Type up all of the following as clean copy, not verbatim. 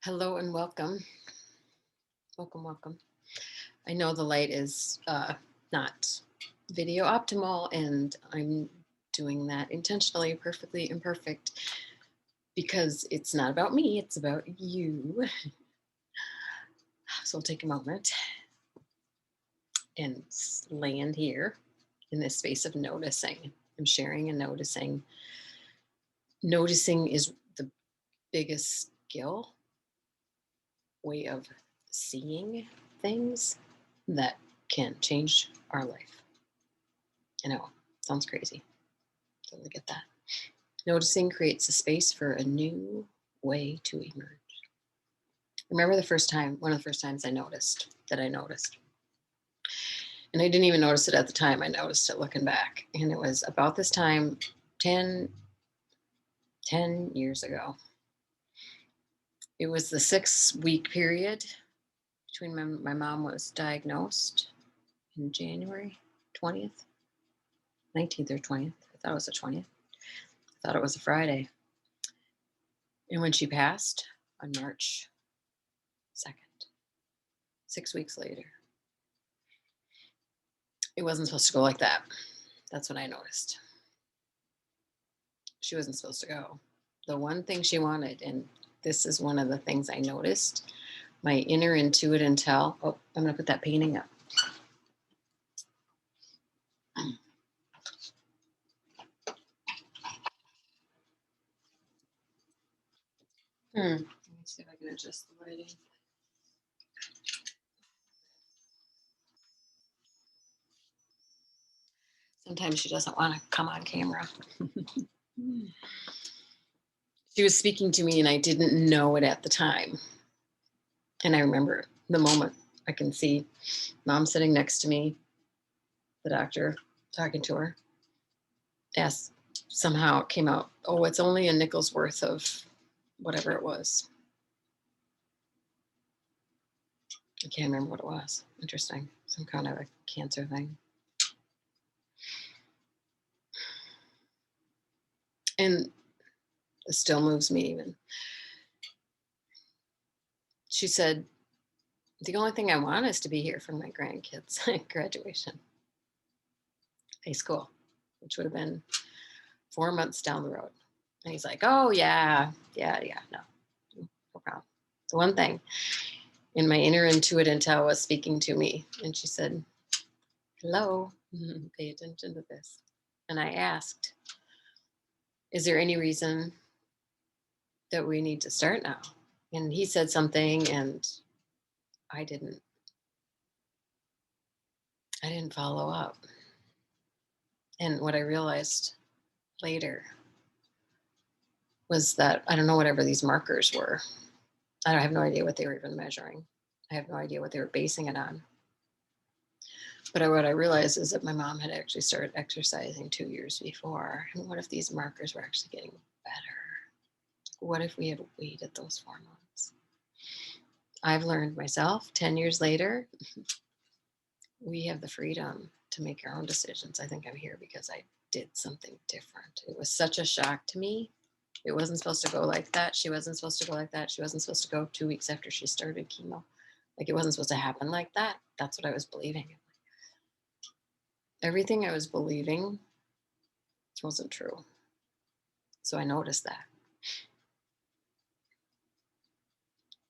Hello and welcome. Welcome, welcome. I know the light is not video optimal, and I'm doing that intentionally, perfectly imperfect, because it's not about me, it's about you. So I'll take a moment and land here in this space of noticing. I'm sharing and noticing. Noticing is the biggest skill, way of seeing things that can change our life. I know, sounds crazy. Totally get that. Noticing creates a space for a new way to emerge. Remember one of the first times I noticed that I noticed. And I didn't even notice it at the time. I noticed it looking back. And it was about this time, 10, 10 years ago. It was the 6-week period between my mom was diagnosed in January 20th, 19th or 20th. I thought it was the 20th. I thought it was a Friday. And when she passed on March 2nd, 6 weeks later, it wasn't supposed to go like that. That's what I noticed. She wasn't supposed to go. The one thing she wanted, and this is one of the things I noticed, my inner intuit intel. Oh, I'm going to put that painting up. Let me see if I can adjust the lighting. Sometimes she doesn't want to come on camera. She was speaking to me and I didn't know it at the time. And I remember the moment. I can see mom sitting next to me, the doctor talking to her. Yes, somehow it came out, oh, it's only a nickel's worth of whatever it was. I can't remember what it was. Interesting. Some kind of a cancer thing. And it still moves me even. She said, the only thing I want is to be here for my grandkids' graduation, high school, which would have been 4 months down the road. And he's like, oh, yeah, no problem. The one thing. And my inner intuit intel was speaking to me. And she said, hello, pay attention to this. And I asked, is there any reason that we need to start now? And he said something and I didn't follow up. And what I realized later was that I don't know whatever these markers were. I have no idea what they were even measuring. I have no idea what they were basing it on. But what I realized is that my mom had actually started exercising 2 years before. And what if these markers were actually getting better? What if we had waited those 4 months? I've learned myself 10 years later, we have the freedom to make our own decisions. I think I'm here because I did something different. It was such a shock to me. It wasn't supposed to go like that. She wasn't supposed to go like that. She wasn't supposed to go 2 weeks after she started chemo. Like, it wasn't supposed to happen like that. That's what I was believing. Everything I was believing wasn't true. So I noticed that.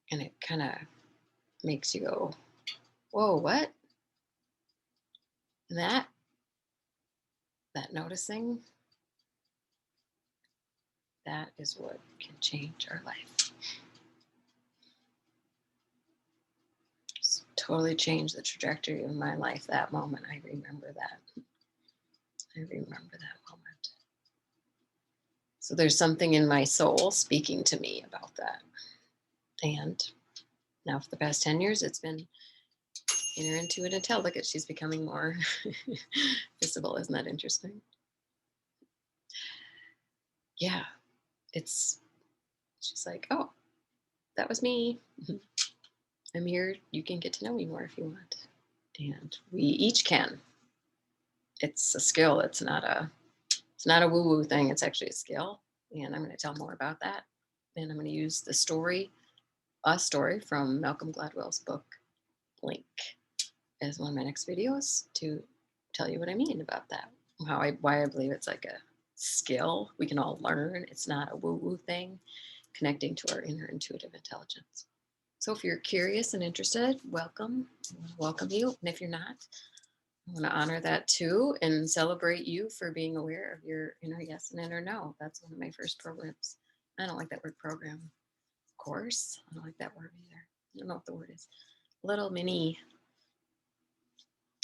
And it kind of makes you go, whoa, what? And that noticing, that is what can change our life. Just totally changed the trajectory of my life that moment. I remember that. I remember that moment. So there's something in my soul speaking to me about that. And now for the past 10 years, it's been inner intuit intel. Look at, she's becoming more visible. Isn't that interesting? Yeah, she's like, oh, that was me. I'm here. You can get to know me more if you want. And we each can. It's a skill. It's not a woo-woo thing. It's actually a skill. And I'm going to tell more about that. And I'm going to use the story a story from Malcolm Gladwell's book, Blink, is one of my next videos to tell you what I mean about that. Why I believe it's like a skill we can all learn. It's not a woo-woo thing, connecting to our inner intuitive intelligence. So if you're curious and interested, welcome. I want to welcome you. And if you're not, I want to honor that too and celebrate you for being aware of your inner yes and inner no. That's one of my first programs. I don't like that word program. Course. I don't like that word either. I don't know what the word is. Little mini,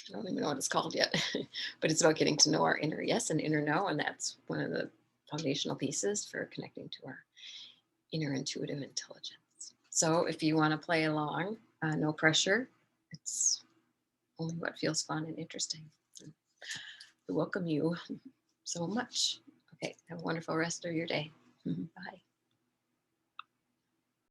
I don't even know what it's called yet, but it's about getting to know our inner yes and inner no. And that's one of the foundational pieces for connecting to our inner intuitive intelligence. So if you want to play along, no pressure. It's only what feels fun and interesting. I welcome you so much. Okay, have a wonderful rest of your day. Bye.